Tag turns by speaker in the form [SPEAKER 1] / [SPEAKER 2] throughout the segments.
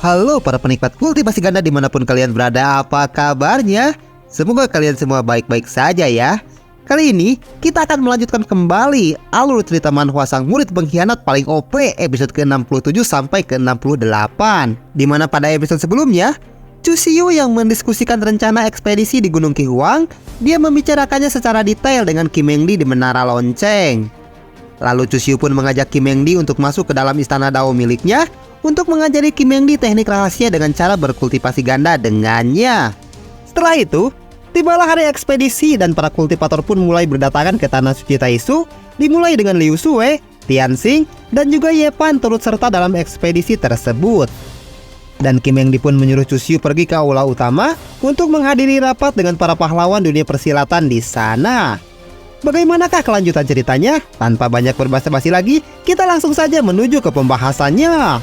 [SPEAKER 1] Halo para penikmat kultivasi ganda dimanapun kalian berada, apa kabarnya? Semoga kalian semua baik-baik saja ya. Kali ini kita akan melanjutkan kembali alur cerita manhwa sang murid pengkhianat paling OP episode ke-67 sampai ke-68. Dimana pada episode sebelumnya, Chu Xiu yang mendiskusikan rencana ekspedisi di Gunung Qihuang, dia membicarakannya secara detail dengan Kim Mengdi di Menara Lonceng. Lalu Chu Xiu pun mengajak Kim Mengdi untuk masuk ke dalam istana Dao miliknya untuk mengajari Kim Mengdi teknik rahasia dengan cara berkultivasi ganda dengannya. Setelah itu, tibalah hari ekspedisi dan para kultivator pun mulai berdatangan ke tanah suci Taisu, dimulai dengan Liu Sue, Tian Xing, dan juga Ye Pan turut serta dalam ekspedisi tersebut. Dan Kim Mengdi pun menyuruh Chu Xiu pergi ke aula utama untuk menghadiri rapat dengan para pahlawan dunia persilatan di sana. Bagaimanakah kelanjutan ceritanya? Tanpa banyak berbasa-basi lagi, kita langsung saja menuju ke pembahasannya.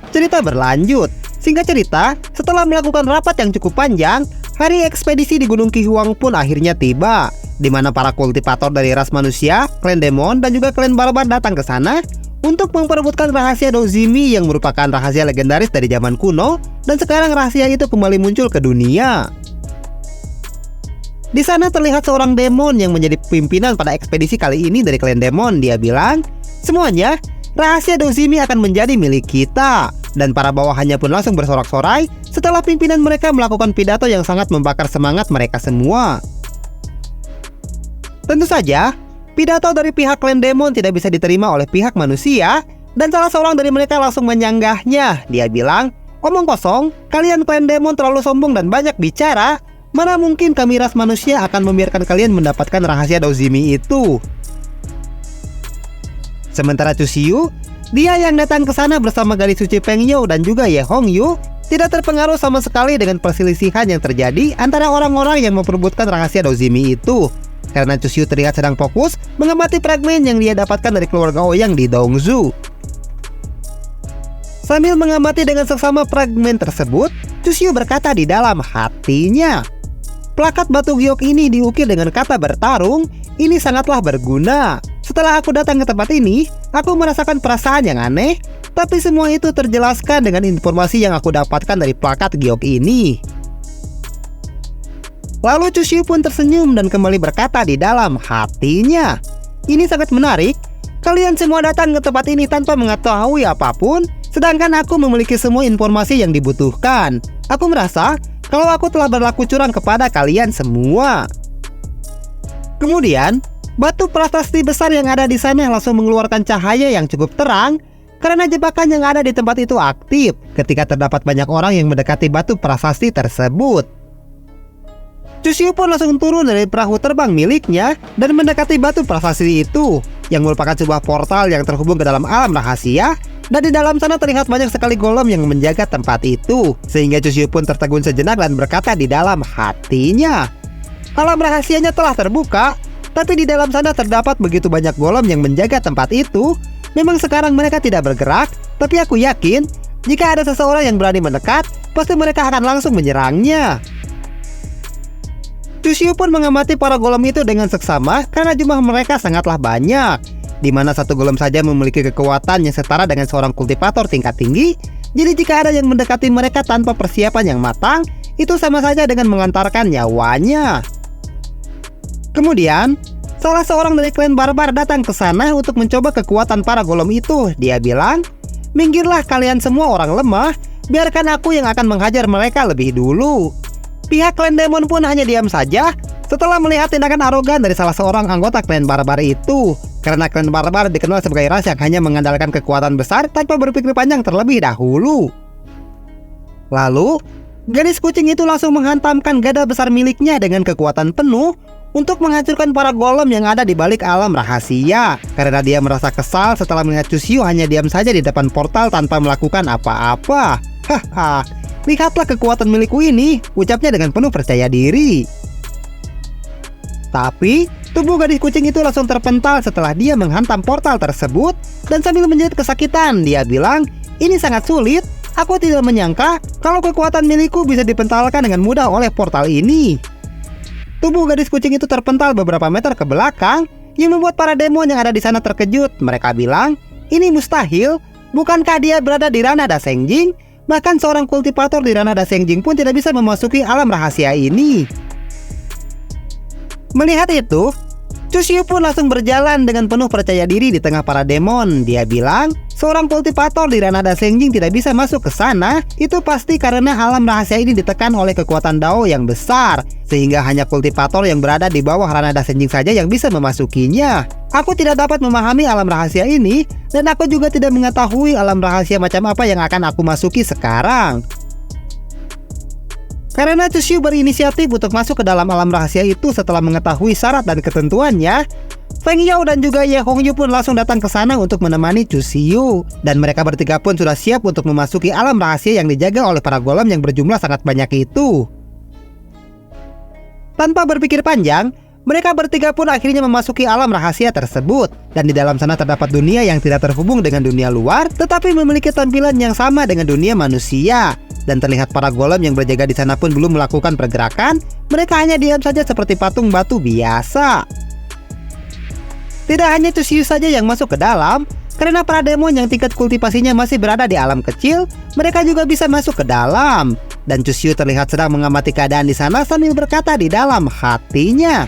[SPEAKER 1] Cerita berlanjut. Singkat cerita, setelah melakukan rapat yang cukup panjang, hari ekspedisi di Gunung Qihuang pun akhirnya tiba, di mana para kultivator dari ras manusia, klan demon, dan juga klan barbar datang ke sana untuk memperebutkan rahasia Dozimi yang merupakan rahasia legendaris dari zaman kuno, dan sekarang rahasia itu kembali muncul ke dunia. Di sana terlihat seorang demon yang menjadi pimpinan pada ekspedisi kali ini dari klan demon. Dia bilang, semuanya, rahasia Dozimi akan menjadi milik kita. Dan para bawahannya pun langsung bersorak-sorai setelah pimpinan mereka melakukan pidato yang sangat membakar semangat mereka semua. Tentu saja, pidato dari pihak klan demon tidak bisa diterima oleh pihak manusia, dan salah seorang dari mereka langsung menyanggahnya. Dia bilang, "Omong kosong, kalian klan demon terlalu sombong dan banyak bicara. Mana mungkin kami ras manusia akan membiarkan kalian mendapatkan rahasia Dozimi itu?" Sementara Chu Xiu, dia yang datang ke sana bersama gadis suci Peng You dan juga Ye Hongyu, tidak terpengaruh sama sekali dengan perselisihan yang terjadi antara orang-orang yang memperebutkan rahasia Dozimi itu. Karena Chu Xiu terlihat sedang fokus mengamati fragmen yang dia dapatkan dari keluarga Ouyang di Dongzhou. Sambil mengamati dengan seksama fragmen tersebut, Chu Xiu berkata di dalam hatinya, "Plakat batu giok ini diukir dengan kata bertarung, ini sangatlah berguna. Setelah aku datang ke tempat ini, aku merasakan perasaan yang aneh, tapi semua itu terjelaskan dengan informasi yang aku dapatkan dari plakat giok ini." Lalu Chu Xiu pun tersenyum dan kembali berkata di dalam hatinya, "Ini sangat menarik. Kalian semua datang ke tempat ini tanpa mengetahui apapun, sedangkan aku memiliki semua informasi yang dibutuhkan. Aku merasa kalau aku telah berlaku curang kepada kalian semua." Kemudian, batu prasasti besar yang ada di sana langsung mengeluarkan cahaya yang cukup terang karena jebakan yang ada di tempat itu aktif ketika terdapat banyak orang yang mendekati batu prasasti tersebut. Chu Xiu pun langsung turun dari perahu terbang miliknya dan mendekati batu prasasti itu yang merupakan sebuah portal yang terhubung ke dalam alam rahasia, dan di dalam sana terlihat banyak sekali golem yang menjaga tempat itu, sehingga Chu Xiu pun tertegun sejenak dan berkata di dalam hatinya, "Alam rahasianya telah terbuka, tapi di dalam sana terdapat begitu banyak golem yang menjaga tempat itu. Memang sekarang mereka tidak bergerak, tapi aku yakin jika ada seseorang yang berani mendekat, pasti mereka akan langsung menyerangnya." Chu Xiu pun mengamati para golem itu dengan seksama karena jumlah mereka sangatlah banyak, di mana satu golem saja memiliki kekuatan yang setara dengan seorang kultivator tingkat tinggi. Jadi jika ada yang mendekati mereka tanpa persiapan yang matang, itu sama saja dengan mengantarkan nyawanya. Kemudian, salah seorang dari klan barbar datang ke sana untuk mencoba kekuatan para golem itu. Dia bilang, "Minggirlah kalian semua orang lemah, biarkan aku yang akan menghajar mereka lebih dulu." Pihak klan demon pun hanya diam saja setelah melihat tindakan arogan dari salah seorang anggota klan barbar itu. Karena klan barbar dikenal sebagai ras yang hanya mengandalkan kekuatan besar tanpa berpikir panjang terlebih dahulu. Lalu, gadis kucing itu langsung menghantamkan gada besar miliknya dengan kekuatan penuh untuk menghancurkan para golem yang ada di balik alam rahasia. Karena dia merasa kesal setelah melihat Chu Xiu hanya diam saja di depan portal tanpa melakukan apa-apa. Haha, lihatlah kekuatan milikku ini, ucapnya dengan penuh percaya diri. Tapi, tubuh gadis kucing itu langsung terpental setelah dia menghantam portal tersebut, dan sambil menjerit kesakitan, dia bilang, "Ini sangat sulit, Aku tidak menyangka kalau kekuatan milikku bisa dipentalkan dengan mudah oleh portal ini. Tubuh gadis kucing itu terpental beberapa meter ke belakang, yang membuat para demon yang ada di sana terkejut. Mereka bilang, ini mustahil. Bukankah dia berada di ranah Dasengjing? Bahkan seorang kultivator di ranah Dasengjing pun tidak bisa memasuki alam rahasia ini. Melihat itu, Chusyu pun langsung berjalan dengan penuh percaya diri di tengah para demon. Dia bilang, seorang kultivator di ranah Dasengjing tidak bisa masuk ke sana. Itu pasti karena alam rahasia ini ditekan oleh kekuatan Dao yang besar, sehingga hanya kultivator yang berada di bawah ranah Dasengjing saja yang bisa memasukinya. Aku tidak dapat memahami alam rahasia ini, dan aku juga tidak mengetahui alam rahasia macam apa yang akan aku masuki sekarang. Karena Chusyu berinisiatif untuk masuk ke dalam alam rahasia itu setelah mengetahui syarat dan ketentuannya, Feng Yao dan juga Ye Hongyu pun langsung datang ke sana untuk menemani Chusyu. Dan mereka bertiga pun sudah siap untuk memasuki alam rahasia yang dijaga oleh para golem yang berjumlah sangat banyak itu. Tanpa berpikir panjang, mereka bertiga pun akhirnya memasuki alam rahasia tersebut. Dan di dalam sana terdapat dunia yang tidak terhubung dengan dunia luar, tetapi memiliki tampilan yang sama dengan dunia manusia. Dan terlihat para golem yang berjaga di sana pun belum melakukan pergerakan. Mereka hanya diam saja seperti patung batu biasa. Tidak hanya Chusyu saja yang masuk ke dalam, karena para demon yang tingkat kultivasinya masih berada di alam kecil, mereka juga bisa masuk ke dalam. Dan Chusyu terlihat sedang mengamati keadaan di sana sambil berkata di dalam hatinya,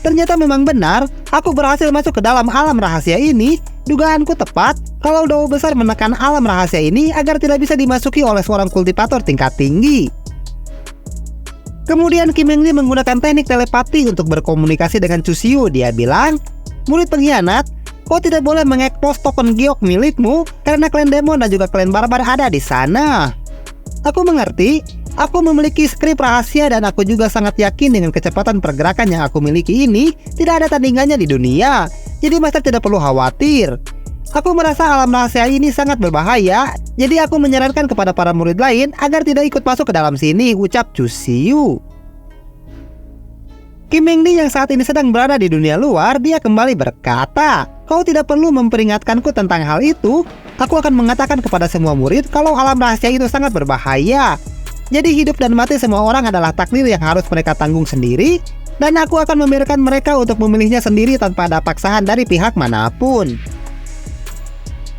[SPEAKER 1] ternyata memang benar, aku berhasil masuk ke dalam alam rahasia ini. Dugaanku tepat, kalau Dao besar menekan alam rahasia ini agar tidak bisa dimasuki oleh seorang kultivator tingkat tinggi. Kemudian Kim Meng Li menggunakan teknik telepati untuk berkomunikasi dengan Chusyu. Dia bilang, murid pengkhianat, kau tidak boleh mengekspos token giok milikmu karena klan demon dan juga klan barbar ada di sana. Aku mengerti, aku memiliki skrip rahasia dan aku juga sangat yakin dengan kecepatan pergerakan yang aku miliki ini tidak ada tandingannya di dunia. Jadi Master tidak perlu khawatir. Aku merasa alam rahasia ini sangat berbahaya, jadi aku menyarankan kepada para murid lain agar tidak ikut masuk ke dalam sini, ucap Chusyu. Kim Meng Li yang saat ini sedang berada di dunia luar, dia kembali berkata, kau tidak perlu memperingatkanku tentang hal itu. Aku akan mengatakan kepada semua murid kalau alam rahasia itu sangat berbahaya. Jadi hidup dan mati semua orang adalah takdir yang harus mereka tanggung sendiri. Dan aku akan membiarkan mereka untuk memilihnya sendiri tanpa ada paksaan dari pihak manapun.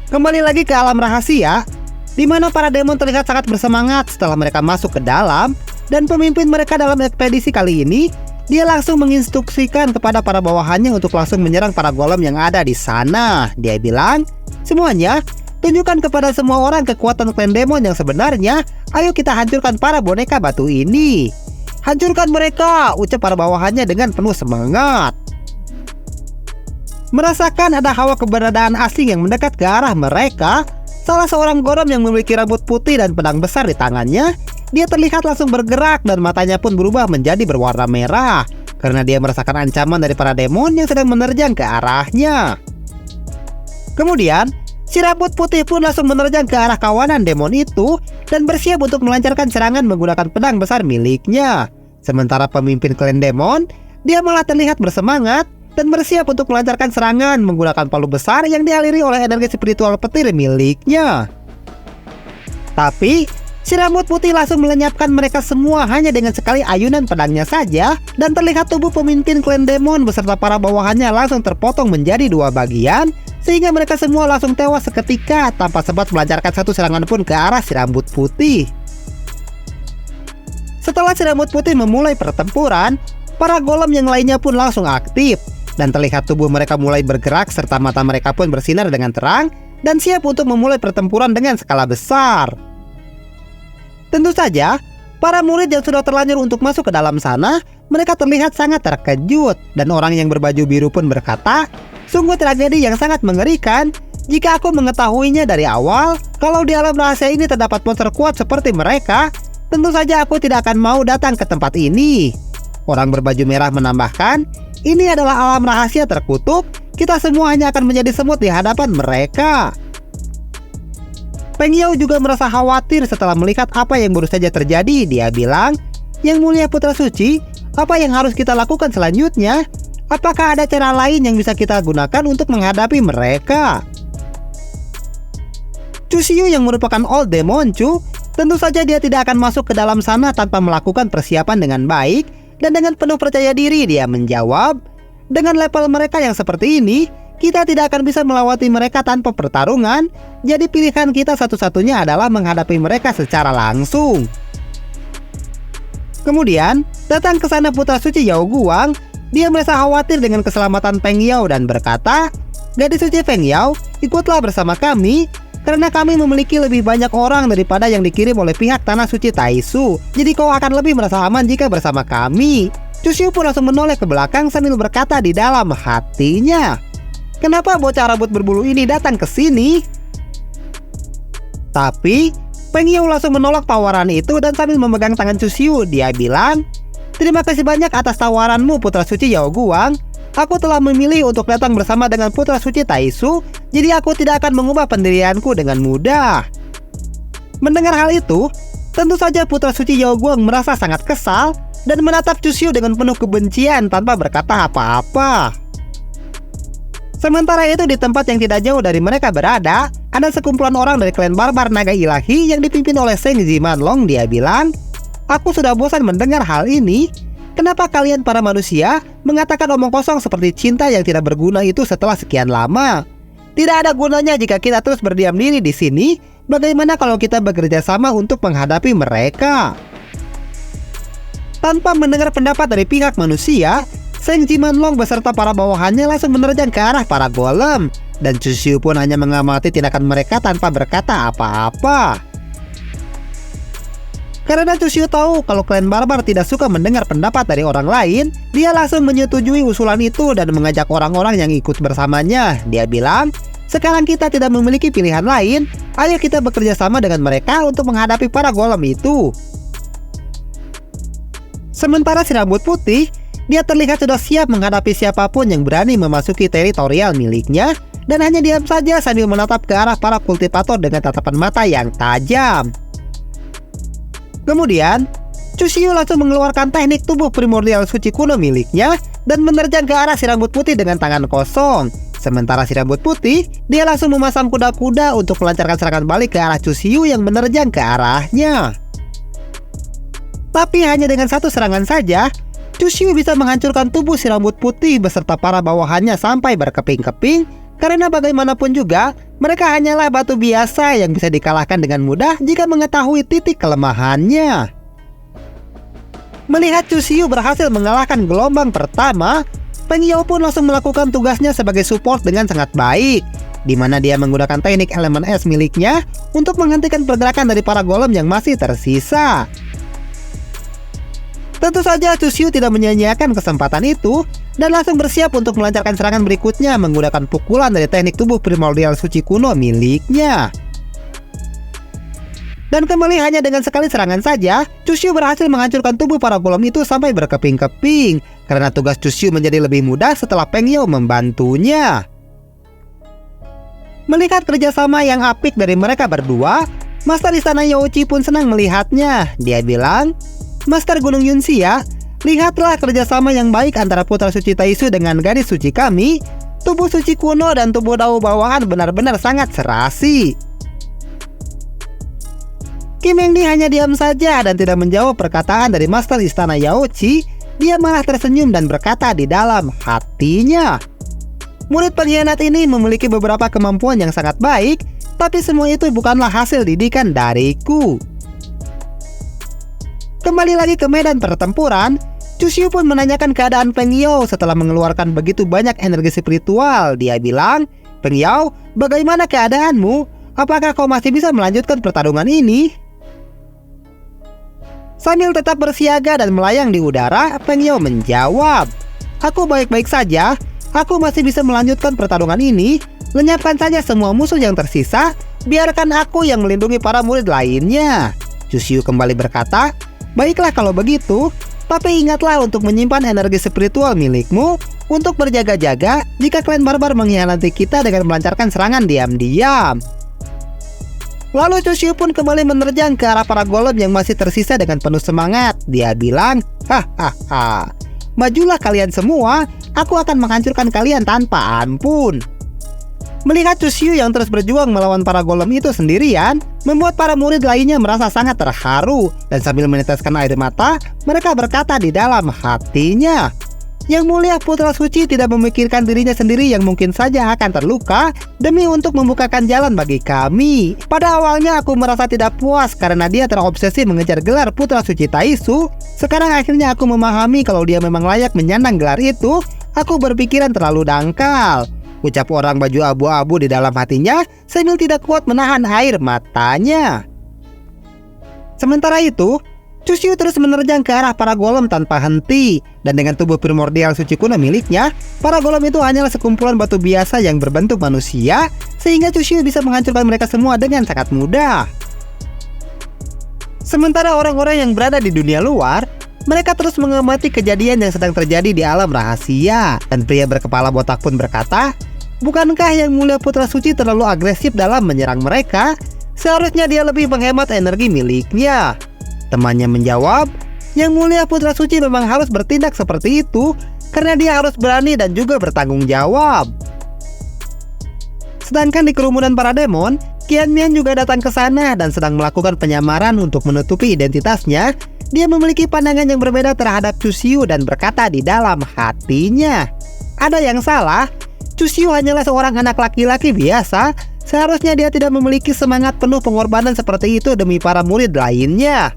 [SPEAKER 1] Kembali lagi ke alam rahasia, di mana para demon terlihat sangat bersemangat setelah mereka masuk ke dalam. Dan pemimpin mereka dalam ekspedisi kali ini, dia langsung menginstruksikan kepada para bawahannya untuk langsung menyerang para golem yang ada di sana. Dia bilang, semuanya, tunjukkan kepada semua orang kekuatan klan demon yang sebenarnya. Ayo kita hancurkan para boneka batu ini. Hancurkan mereka, ucap para bawahannya dengan penuh semangat. Merasakan ada hawa keberadaan asing yang mendekat ke arah mereka, salah seorang golem yang memiliki rambut putih dan pedang besar di tangannya, dia terlihat langsung bergerak dan matanya pun berubah menjadi berwarna merah, karena dia merasakan ancaman dari para demon yang sedang menerjang ke arahnya. Kemudian, si rambut putih pun langsung menerjang ke arah kawanan demon itu dan bersiap untuk melancarkan serangan menggunakan pedang besar miliknya. Sementara pemimpin klan demon, dia malah terlihat bersemangat dan bersiap untuk melancarkan serangan menggunakan palu besar yang dialiri oleh energi spiritual petir miliknya. Tapi, si rambut putih langsung melenyapkan mereka semua hanya dengan sekali ayunan pedangnya saja, dan terlihat tubuh pemimpin klan demon beserta para bawahannya langsung terpotong menjadi dua bagian, sehingga mereka semua langsung tewas seketika tanpa sempat melancarkan satu serangan pun ke arah si rambut putih. Setelah si rambut putih memulai pertempuran, para golem yang lainnya pun langsung aktif, dan terlihat tubuh mereka mulai bergerak serta mata mereka pun bersinar dengan terang dan siap untuk memulai pertempuran dengan skala besar. Tentu saja, para murid yang sudah terlanjur untuk masuk ke dalam sana, mereka terlihat sangat terkejut, dan orang yang berbaju biru pun berkata, sungguh tragedi yang sangat mengerikan. Jika aku mengetahuinya dari awal, kalau di alam rahasia ini terdapat monster kuat seperti mereka, tentu saja aku tidak akan mau datang ke tempat ini. Orang berbaju merah menambahkan, ini adalah alam rahasia terkutuk, kita semua hanya akan menjadi semut di hadapan mereka. Feng Yao juga merasa khawatir setelah melihat apa yang baru saja terjadi. Dia bilang, Yang Mulia Putra Suci, apa yang harus kita lakukan selanjutnya? Apakah ada cara lain yang bisa kita gunakan untuk menghadapi mereka? Chushyu yang merupakan Old Demon Chu, tentu saja dia tidak akan masuk ke dalam sana tanpa melakukan persiapan dengan baik. Dan dengan penuh percaya diri dia menjawab, dengan level mereka yang seperti ini, kita tidak akan bisa melewati mereka tanpa pertarungan. Jadi pilihan kita satu-satunya adalah menghadapi mereka secara langsung. Kemudian datang ke sana putra suci Yao Guang. Dia merasa khawatir dengan keselamatan Feng Yao dan berkata, "Gadis suci Feng Yao, ikutlah bersama kami. Karena kami memiliki lebih banyak orang daripada yang dikirim oleh pihak Tanah Suci Taisu. Jadi kau akan lebih merasa aman jika bersama kami." Chushyu pun langsung menoleh ke belakang sambil berkata di dalam hatinya, "Kenapa bocah rambut berbulu ini datang ke sini?" Tapi Feng Yao langsung menolak tawaran itu dan sambil memegang tangan Chushyu, dia bilang, "Terima kasih banyak atas tawaranmu putra suci Yao Guang. Aku telah memilih untuk datang bersama dengan putra suci Taisu, jadi aku tidak akan mengubah pendirianku dengan mudah." Mendengar hal itu, tentu saja putra suci Yao Guang merasa sangat kesal dan menatap Chushyu dengan penuh kebencian tanpa berkata apa-apa. Sementara itu di tempat yang tidak jauh dari mereka berada, ada sekumpulan orang dari klan barbar naga ilahi yang dipimpin oleh Seng Zimanlong. Dia bilang, "Aku sudah bosan mendengar hal ini. Kenapa kalian para manusia mengatakan omong kosong seperti cinta yang tidak berguna itu setelah sekian lama? Tidak ada gunanya jika kita terus berdiam diri di sini. Bagaimana kalau kita bekerja sama untuk menghadapi mereka?" Tanpa mendengar pendapat dari pihak manusia, Seng Zimanlong beserta para bawahannya langsung menerjang ke arah para golem. Dan Chushyu pun hanya mengamati tindakan mereka tanpa berkata apa-apa. Karena Chushyu tahu kalau klan barbar tidak suka mendengar pendapat dari orang lain, dia langsung menyetujui usulan itu dan mengajak orang-orang yang ikut bersamanya. Dia bilang, "Sekarang kita tidak memiliki pilihan lain, ayo kita bekerja sama dengan mereka untuk menghadapi para golem itu." Sementara si rambut putih, dia terlihat sudah siap menghadapi siapapun yang berani memasuki teritorial miliknya, dan hanya diam saja sambil menatap ke arah para kultivator dengan tatapan mata yang tajam. Kemudian, Chushyu langsung mengeluarkan teknik tubuh primordial suci kuno miliknya dan menerjang ke arah si rambut putih dengan tangan kosong. Sementara si rambut putih, dia langsung memasang kuda-kuda untuk melancarkan serangan balik ke arah Chushyu yang menerjang ke arahnya. Tapi hanya dengan satu serangan saja, Chushyu bisa menghancurkan tubuh si rambut putih beserta para bawahannya sampai berkeping-keping. Karena bagaimanapun juga, mereka hanyalah batu biasa yang bisa dikalahkan dengan mudah jika mengetahui titik kelemahannya. Melihat Chushyu berhasil mengalahkan gelombang pertama, Feng Yao pun langsung melakukan tugasnya sebagai support dengan sangat baik, di mana dia menggunakan teknik elemen es miliknya untuk menghentikan pergerakan dari para golem yang masih tersisa. Tentu saja Chushyu tidak menyia-nyiakan kesempatan itu dan langsung bersiap untuk melancarkan serangan berikutnya menggunakan pukulan dari teknik tubuh primordial suci kuno miliknya. Dan kembali hanya dengan sekali serangan saja, Chushyu berhasil menghancurkan tubuh para golem itu sampai berkeping-keping, karena tugas Chushyu menjadi lebih mudah setelah Feng Yao membantunya. Melihat kerjasama yang apik dari mereka berdua, Master Istana Yaoji pun senang melihatnya. Dia bilang, "Master Gunung Yunxia, lihatlah kerjasama yang baik antara Putra Suci Taisu dengan gadis suci kami. Tubuh suci kuno dan tubuh dao bawahan benar-benar sangat serasi." Kim Hengdi hanya diam saja dan tidak menjawab perkataan dari Master Istana Yaoji. Dia malah tersenyum dan berkata di dalam hatinya, "Murid pengkhianat ini memiliki beberapa kemampuan yang sangat baik, tapi semua itu bukanlah hasil didikan dariku." Kembali lagi ke medan pertempuran, Chushyu pun menanyakan keadaan Feng Yao setelah mengeluarkan begitu banyak energi spiritual. Dia bilang, "Feng Yao, bagaimana keadaanmu? Apakah kau masih bisa melanjutkan pertarungan ini?" Sambil tetap bersiaga dan melayang di udara, Feng Yao menjawab, "Aku baik-baik saja. Aku masih bisa melanjutkan pertarungan ini. Lenyapkan saja semua musuh yang tersisa. Biarkan aku yang melindungi para murid lainnya." Chushyu kembali berkata, "Baiklah kalau begitu, tapi ingatlah untuk menyimpan energi spiritual milikmu untuk berjaga-jaga jika klan barbar mengkhianati kita dengan melancarkan serangan diam-diam." Lalu Chushyu pun kembali menerjang ke arah para golem yang masih tersisa dengan penuh semangat. Dia bilang, "Hahaha, majulah kalian semua, aku akan menghancurkan kalian tanpa ampun." Melihat Chushyu yang terus berjuang melawan para golem itu sendirian, membuat para murid lainnya merasa sangat terharu. Dan sambil meneteskan air mata, mereka berkata di dalam hatinya, Yang Mulia Putra Suci tidak memikirkan dirinya sendiri yang mungkin saja akan terluka demi untuk membukakan jalan bagi kami. Pada awalnya aku merasa tidak puas karena dia terobsesi mengejar gelar Putra Suci Taisu. Sekarang akhirnya aku memahami kalau dia memang layak menyandang gelar itu. Aku berpikiran terlalu dangkal, ucap orang baju abu-abu di dalam hatinya sambil tidak kuat menahan air matanya. Sementara itu, Chushyu terus menerjang ke arah para golem tanpa henti. Dan dengan tubuh primordial suci kuno miliknya, para golem itu hanyalah sekumpulan batu biasa yang berbentuk manusia, sehingga Chushyu bisa menghancurkan mereka semua dengan sangat mudah. Sementara orang-orang yang berada di dunia luar, mereka terus mengamati kejadian yang sedang terjadi di alam rahasia. Dan pria berkepala botak pun berkata, bukankah Yang Mulia Putra Suci terlalu agresif dalam menyerang mereka? Seharusnya dia lebih menghemat energi miliknya. Temannya menjawab, Yang Mulia Putra Suci memang harus bertindak seperti itu karena dia harus berani dan juga bertanggung jawab. Sedangkan di kerumunan para demon, Qianmian juga datang ke sana dan sedang melakukan penyamaran untuk menutupi identitasnya. Dia memiliki pandangan yang berbeda terhadap Chushyu dan berkata di dalam hatinya, ada yang salah. Chushyu hanyalah seorang anak laki-laki biasa. Seharusnya dia tidak memiliki semangat penuh pengorbanan seperti itu demi para murid lainnya.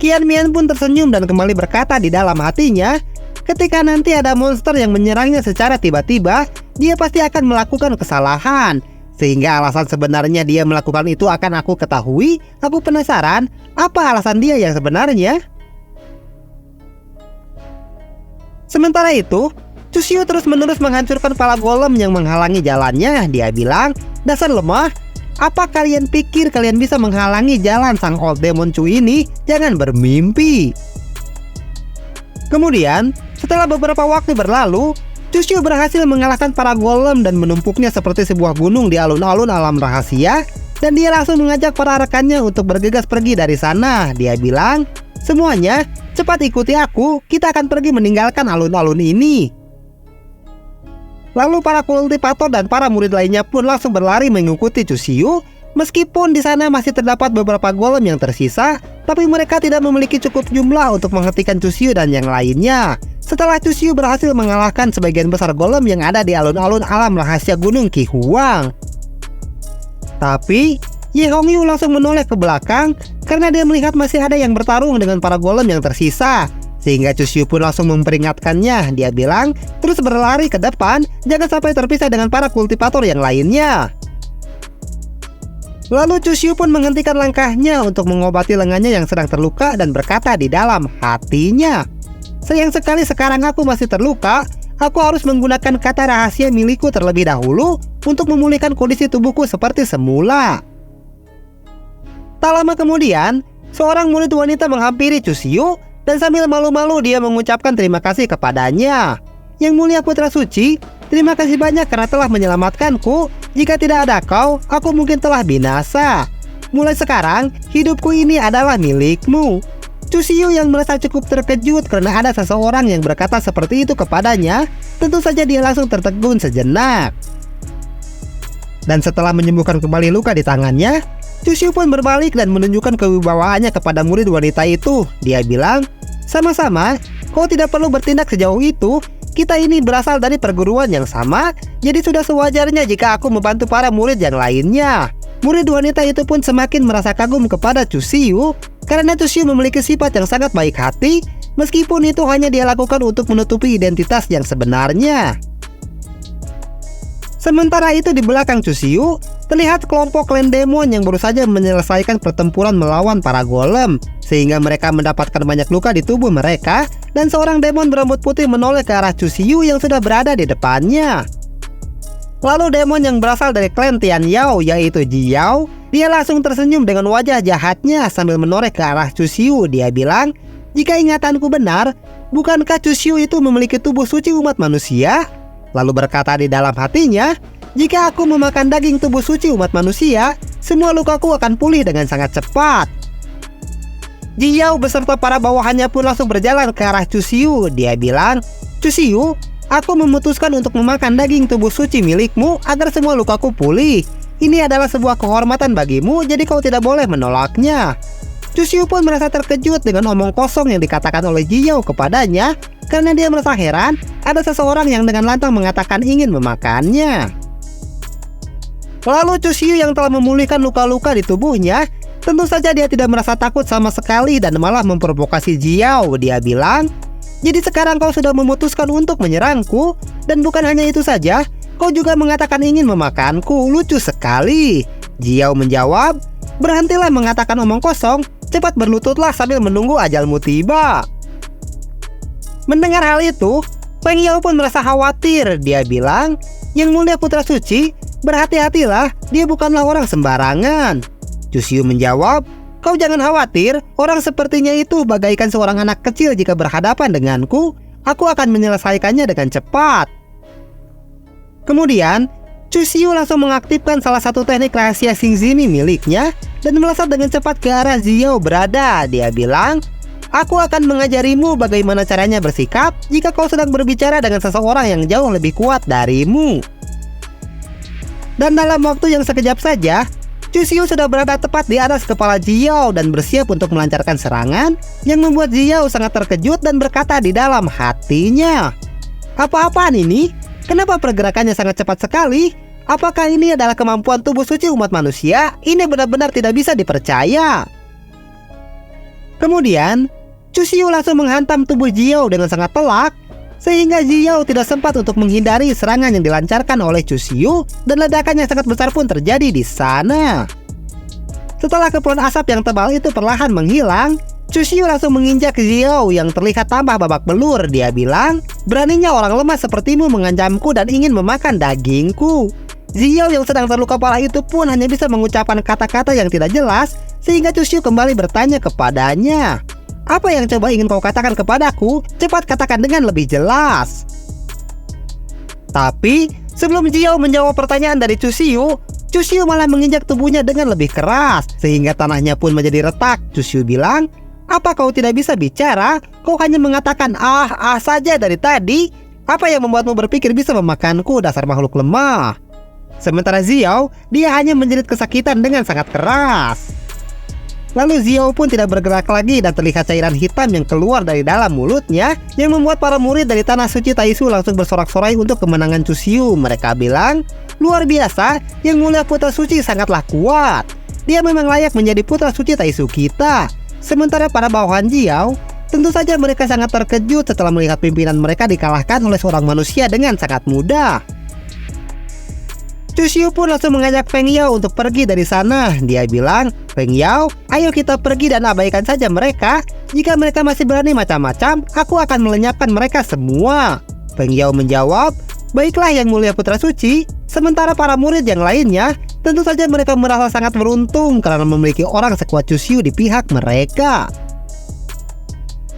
[SPEAKER 1] Qianmian pun tersenyum dan kembali berkata di dalam hatinya, ketika nanti ada monster yang menyerangnya secara tiba-tiba, dia pasti akan melakukan kesalahan. Sehingga alasan sebenarnya dia melakukan itu akan aku ketahui. Aku penasaran, apa alasan dia yang sebenarnya? Sementara itu, Chushyu terus-menerus menghancurkan para golem yang menghalangi jalannya. Dia bilang, dasar lemah, apa kalian pikir kalian bisa menghalangi jalan sang Old Demon Chu ini? Jangan bermimpi. Kemudian, setelah beberapa waktu berlalu, Chushyu berhasil mengalahkan para golem dan menumpuknya seperti sebuah gunung di alun-alun alam rahasia. Dan dia langsung mengajak para rekannya untuk bergegas pergi dari sana. Dia bilang, semuanya cepat ikuti aku, kita akan pergi meninggalkan alun-alun ini. Lalu para kultivator dan para murid lainnya pun langsung berlari mengikuti Chushyu. Meskipun di sana masih terdapat beberapa golem yang tersisa, tapi mereka tidak memiliki cukup jumlah untuk menghentikan Chushyu dan yang lainnya. Setelah Chushyu berhasil mengalahkan sebagian besar golem yang ada di alun-alun alam rahasia Gunung Qihuang. Tapi, Ye Hongyu langsung menoleh ke belakang karena dia melihat masih ada yang bertarung dengan para golem yang tersisa. Sehingga Chushyu pun langsung memperingatkannya. Dia bilang, terus berlari ke depan, jangan sampai terpisah dengan para kultivator yang lainnya. Lalu Chushyu pun menghentikan langkahnya untuk mengobati lengannya yang sedang terluka dan berkata di dalam hatinya, sayang sekali sekarang aku masih terluka. Aku harus menggunakan kata rahasia milikku terlebih dahulu untuk memulihkan kondisi tubuhku seperti semula. Tak lama kemudian, seorang murid wanita menghampiri Chushyu dan sambil malu-malu dia mengucapkan terima kasih kepadanya. Yang Mulia Putra Suci, terima kasih banyak karena telah menyelamatkanku. Jika tidak ada kau, aku mungkin telah binasa. Mulai sekarang, hidupku ini adalah milikmu. Chushyu yang merasa cukup terkejut karena ada seseorang yang berkata seperti itu kepadanya, tentu saja dia langsung tertegun sejenak. Dan setelah menyembuhkan kembali luka di tangannya, Chushyu pun berbalik dan menunjukkan kewibawaannya kepada murid wanita itu. Dia bilang, sama-sama, kau tidak perlu bertindak sejauh itu. Kita ini berasal dari perguruan yang sama, jadi sudah sewajarnya jika aku membantu para murid yang lainnya. Murid wanita itu pun semakin merasa kagum kepada Chushyu karena Chushyu memiliki sifat yang sangat baik hati, meskipun itu hanya dia lakukan untuk menutupi identitas yang sebenarnya. Sementara itu di belakang Chushyu, terlihat kelompok klan demon yang baru saja menyelesaikan pertempuran melawan para golem, sehingga mereka mendapatkan banyak luka di tubuh mereka, dan seorang demon berambut putih menoleh ke arah Chushyu yang sudah berada di depannya. Lalu demon yang berasal dari klan Tian Yao, yaitu Ji Yao, dia langsung tersenyum dengan wajah jahatnya sambil menoreh ke arah Chushyu. Dia bilang, jika ingatanku benar, bukankah Chushyu itu memiliki tubuh suci umat manusia? Lalu berkata di dalam hatinya, jika aku memakan daging tubuh suci umat manusia, semua lukaku akan pulih dengan sangat cepat. Ji Yao beserta para bawahannya pun langsung berjalan ke arah Chushyu. Dia bilang, Chushyu, Aku memutuskan untuk memakan daging tubuh suci milikmu agar semua lukaku pulih. Ini adalah sebuah kehormatan bagimu, jadi kau tidak boleh menolaknya. Chuxiu pun merasa terkejut dengan omong kosong yang dikatakan oleh Ji Yao kepadanya, karena dia merasa heran ada seseorang yang dengan lantang mengatakan ingin memakannya. Lalu Chuxiu yang telah memulihkan luka-luka di tubuhnya, tentu saja dia tidak merasa takut sama sekali dan malah memprovokasi Ji Yao. Dia bilang, "Jadi sekarang kau sudah memutuskan untuk menyerangku, dan bukan hanya itu saja, kau juga mengatakan ingin memakanku. Lucu sekali." Ji Yao menjawab, "Berhentilah mengatakan omong kosong, cepat berlututlah sambil menunggu ajalmu tiba." Mendengar hal itu, Feng Yao pun merasa khawatir. Dia bilang, "Yang mulia putra suci, berhati-hatilah, dia bukanlah orang sembarangan." Chuxiu menjawab, "Kau jangan khawatir, orang sepertinya itu bagaikan seorang anak kecil. Jika berhadapan denganku, aku akan menyelesaikannya dengan cepat." Kemudian, Chuxiu langsung mengaktifkan salah satu teknik rahasia Xingzimi miliknya dan melesat dengan cepat ke arah Ji Yao berada. Dia bilang, "Aku akan mengajarimu bagaimana caranya bersikap jika kau sedang berbicara dengan seseorang yang jauh lebih kuat darimu." Dan dalam waktu yang sekejap saja, Chuxiu sudah berada tepat di atas kepala Ji Yao dan bersiap untuk melancarkan serangan, yang membuat Ji Yao sangat terkejut dan berkata di dalam hatinya, "Apa-apaan ini? Kenapa pergerakannya sangat cepat sekali? Apakah ini adalah kemampuan tubuh suci umat manusia? Ini benar-benar tidak bisa dipercaya." Kemudian, Chuxiu langsung menghantam tubuh Ji Yao dengan sangat telak, sehingga Ji Yao tidak sempat untuk menghindari serangan yang dilancarkan oleh Chuxiu, dan ledakan yang sangat besar pun terjadi di sana. Setelah kepulan asap yang tebal itu perlahan menghilang, Chuxiu langsung menginjak Ji Yao yang terlihat tambah babak belur. Dia bilang, "Beraninya orang lemah sepertimu mengancamku dan ingin memakan dagingku." Ji Yao yang sedang terluka parah itu pun hanya bisa mengucapkan kata-kata yang tidak jelas, sehingga Chuxiu kembali bertanya kepadanya, "Apa yang coba ingin kau katakan kepadaku? Cepat katakan dengan lebih jelas." Tapi sebelum Ji Yao menjawab pertanyaan dari Chuxiu malah menginjak tubuhnya dengan lebih keras, sehingga tanahnya pun menjadi retak. Chuxiu bilang, "Apa kau tidak bisa bicara? Kau hanya mengatakan ah saja dari tadi. Apa yang membuatmu berpikir bisa memakanku, dasar makhluk lemah?" Sementara Ji Yao, dia hanya menjerit kesakitan dengan sangat keras. Lalu Ji Yao pun tidak bergerak lagi dan terlihat cairan hitam yang keluar dari dalam mulutnya, yang membuat para murid dari Tanah Suci Taisu langsung bersorak-sorai untuk kemenangan Chuxiu. Mereka bilang, "Luar biasa, Yang Mulia Putra Suci sangatlah kuat. Dia memang layak menjadi Putra Suci Taisu kita." Sementara para bawahan Ji Yao, tentu saja mereka sangat terkejut setelah melihat pimpinan mereka dikalahkan oleh seorang manusia dengan sangat mudah. Chuxiu pun langsung mengajak Feng Yao untuk pergi dari sana. Dia bilang, "Feng Yao, ayo kita pergi dan abaikan saja mereka. Jika mereka masih berani macam-macam, aku akan melenyapkan mereka semua." Feng Yao menjawab, "Baiklah Yang Mulia Putra Suci." Sementara para murid yang lainnya, tentu saja mereka merasa sangat beruntung karena memiliki orang sekuat Chuxiu di pihak mereka.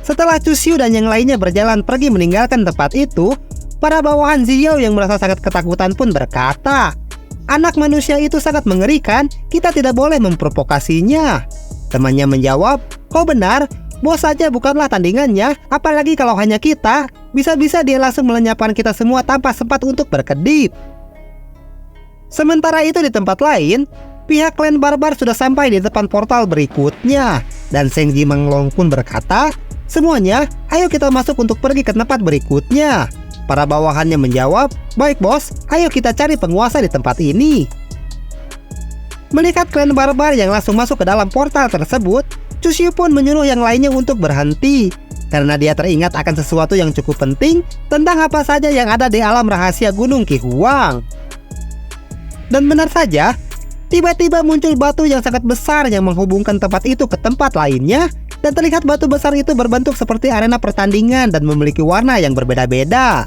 [SPEAKER 1] Setelah Chuxiu dan yang lainnya berjalan pergi meninggalkan tempat itu, para bawahan Ji Yao yang merasa sangat ketakutan pun berkata, "Anak manusia itu sangat mengerikan, kita tidak boleh memprovokasinya." Temannya menjawab, "Kau benar, bos saja bukanlah tandingannya, apalagi kalau hanya kita. Bisa-bisa dia langsung melenyapkan kita semua tanpa sempat untuk berkedip." Sementara itu di tempat lain, pihak klan barbar sudah sampai di depan portal berikutnya, dan Seng Ji Manglong pun berkata, "Semuanya, ayo kita masuk untuk pergi ke tempat berikutnya." Para bawahannya menjawab, "Baik bos, ayo kita cari penguasa di tempat ini." Melihat klan barbar yang langsung masuk ke dalam portal tersebut, Chuxiu pun menyuruh yang lainnya untuk berhenti, karena dia teringat akan sesuatu yang cukup penting tentang apa saja yang ada di alam rahasia Gunung Qihuang. Dan benar saja, tiba-tiba muncul batu yang sangat besar yang menghubungkan tempat itu ke tempat lainnya, dan terlihat batu besar itu berbentuk seperti arena pertandingan dan memiliki warna yang berbeda-beda.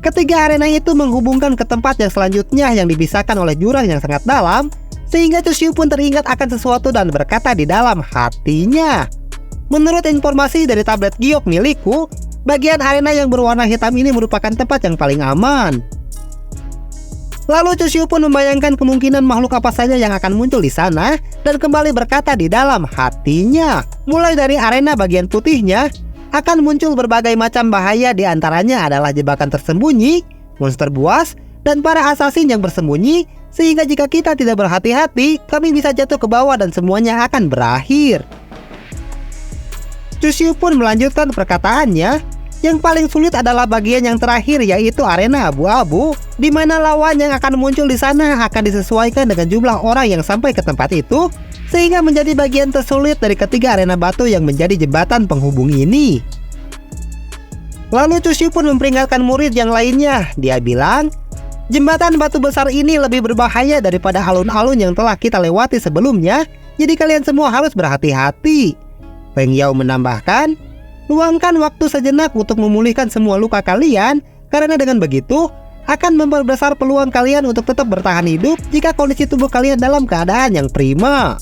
[SPEAKER 1] Ketiga arena itu menghubungkan ke tempat yang selanjutnya yang dipisahkan oleh jurang yang sangat dalam, sehingga Chuxiu pun teringat akan sesuatu dan berkata di dalam hatinya, "Menurut informasi dari tablet giok milikku, bagian arena yang berwarna hitam ini merupakan tempat yang paling aman." Lalu Chuxiu pun membayangkan kemungkinan makhluk apa saja yang akan muncul di sana dan kembali berkata di dalam hatinya, "Mulai dari arena bagian putihnya, akan muncul berbagai macam bahaya, di antaranya adalah jebakan tersembunyi, monster buas, dan para assassin yang bersembunyi, sehingga jika kita tidak berhati-hati, kami bisa jatuh ke bawah dan semuanya akan berakhir. Chusyu pun melanjutkan perkataannya, yang paling sulit adalah bagian yang terakhir, yaitu arena abu-abu, di mana lawan yang akan muncul di sana akan disesuaikan dengan jumlah orang yang sampai ke tempat itu, sehingga menjadi bagian tersulit dari ketiga arena batu yang menjadi jembatan penghubung ini. Lalu Chusyu pun memperingatkan murid yang lainnya. Dia bilang, jembatan batu besar ini lebih berbahaya daripada alun-alun yang telah kita lewati sebelumnya, jadi kalian semua harus berhati-hati. Feng Yao menambahkan, luangkan waktu sejenak untuk memulihkan semua luka kalian, karena dengan begitu akan memperbesar peluang kalian untuk tetap bertahan hidup jika kondisi tubuh kalian dalam keadaan yang prima.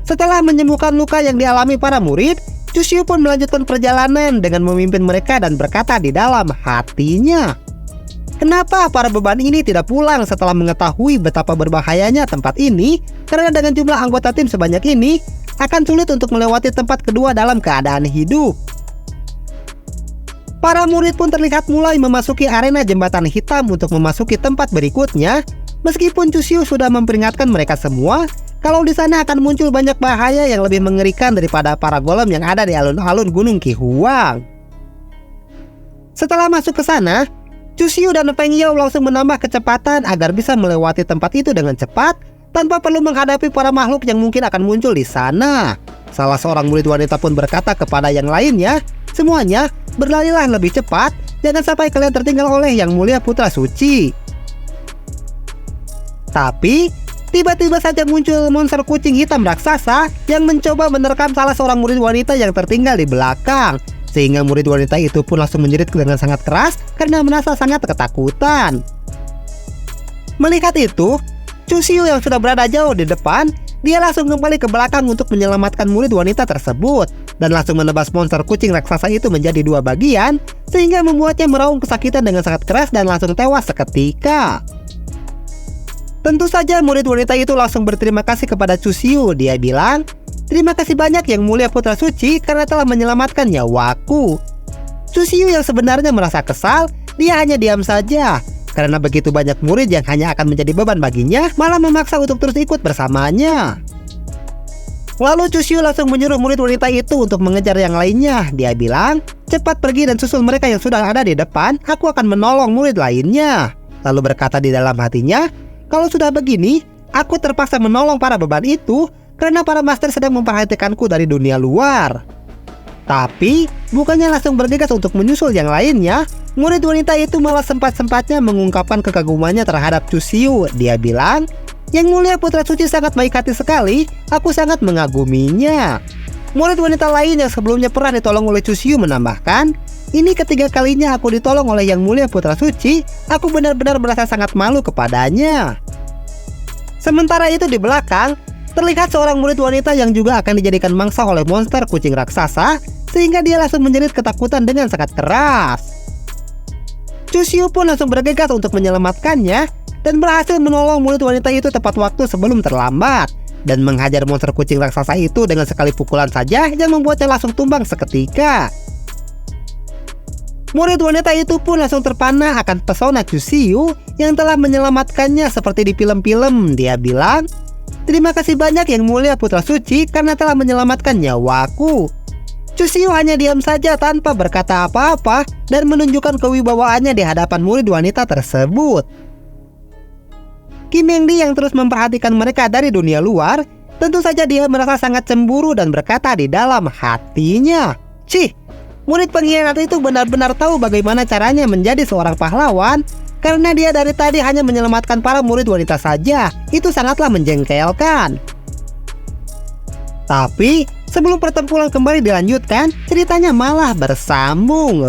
[SPEAKER 1] Setelah menyembuhkan luka yang dialami para murid, Chusyu pun melanjutkan perjalanan dengan memimpin mereka dan berkata di dalam hatinya, kenapa para beban ini tidak pulang setelah mengetahui betapa berbahayanya tempat ini? Karena dengan jumlah anggota tim sebanyak ini, akan sulit untuk melewati tempat kedua dalam keadaan hidup. Para murid pun terlihat mulai memasuki arena jembatan hitam untuk memasuki tempat berikutnya, meskipun Chusyu sudah memperingatkan mereka semua kalau di sana akan muncul banyak bahaya yang lebih mengerikan daripada para golem yang ada di alun-alun Gunung Qihuang. Setelah masuk ke sana, Chusyu dan Feng Yao langsung menambah kecepatan agar bisa melewati tempat itu dengan cepat tanpa perlu menghadapi para makhluk yang mungkin akan muncul di sana. Salah seorang murid wanita pun berkata kepada yang lainnya, semuanya berlarilah lebih cepat, jangan sampai kalian tertinggal oleh Yang Mulia Putra Suci. Tapi tiba-tiba saja muncul monster kucing hitam raksasa yang mencoba menerkam salah seorang murid wanita yang tertinggal di belakang, sehingga murid wanita itu pun langsung menjerit dengan sangat keras karena merasa sangat ketakutan. Melihat itu, Chusyu yang sudah berada jauh di depan, dia langsung kembali ke belakang untuk menyelamatkan murid wanita tersebut dan langsung menebas monster kucing raksasa itu menjadi dua bagian, sehingga membuatnya meraung kesakitan dengan sangat keras dan langsung tewas seketika. Tentu saja murid wanita itu langsung berterima kasih kepada Chusyu. Dia bilang, terima kasih banyak Yang Mulia Putra Suci karena telah menyelamatkan nyawaku. Chusyu yang sebenarnya merasa kesal, dia hanya diam saja karena begitu banyak murid yang hanya akan menjadi beban baginya, malah memaksa untuk terus ikut bersamanya. Lalu Chusyu langsung menyuruh murid wanita itu untuk mengejar yang lainnya. Dia bilang, cepat pergi dan susul mereka yang sudah ada di depan, aku akan menolong murid lainnya. Lalu berkata di dalam hatinya, kalau sudah begini, aku terpaksa menolong para beban itu karena para master sedang memperhatikanku dari dunia luar. Tapi, bukannya langsung bergegas untuk menyusul yang lainnya, murid wanita itu malah sempat-sempatnya mengungkapkan kekagumannya terhadap Chusyu. Dia bilang, Yang Mulia Putra Suci sangat baik hati sekali, aku sangat mengaguminya. Murid wanita lain yang sebelumnya pernah ditolong oleh Chusyu menambahkan, ini ketiga kalinya aku ditolong oleh Yang Mulia Putra Suci, aku benar-benar merasa sangat malu kepadanya. Sementara itu di belakang, terlihat seorang murid wanita yang juga akan dijadikan mangsa oleh monster kucing raksasa, sehingga dia langsung menjerit ketakutan dengan sangat keras. Chusyu pun langsung bergegas untuk menyelamatkannya dan berhasil menolong murid wanita itu tepat waktu sebelum terlambat dan menghajar monster kucing raksasa itu dengan sekali pukulan saja yang membuatnya langsung tumbang seketika. Murid wanita itu pun langsung terpana akan pesona Chusyu yang telah menyelamatkannya seperti di film-film. Dia bilang, terima kasih banyak Yang Mulia Putra Suci karena telah menyelamatkan nyawaku. Chusyu hanya diam saja tanpa berkata apa-apa dan menunjukkan kewibawaannya di hadapan murid wanita tersebut. Kim Yangdi yang terus memperhatikan mereka dari dunia luar, tentu saja dia merasa sangat cemburu dan berkata di dalam hatinya, "Cih, murid pengkhianat itu benar-benar tahu bagaimana caranya menjadi seorang pahlawan, karena dia dari tadi hanya menyelamatkan para murid wanita saja. Itu sangatlah menjengkelkan." Tapi sebelum pertempuran kembali dilanjutkan, ceritanya malah bersambung.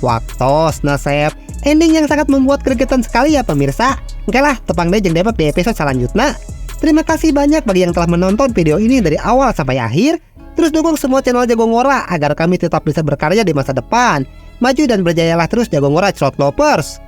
[SPEAKER 1] Waktos nasib, ending yang sangat membuat gregetan sekali ya pemirsa. Oke lah, tepang deh jeng debak di episode selanjutnya. Terima kasih banyak bagi yang telah menonton video ini dari awal sampai akhir. Terus dukung semua channel Jago Ngora agar kami tetap bisa berkarya di masa depan. Maju dan berjayalah terus Jago Ngora Slot Lovers.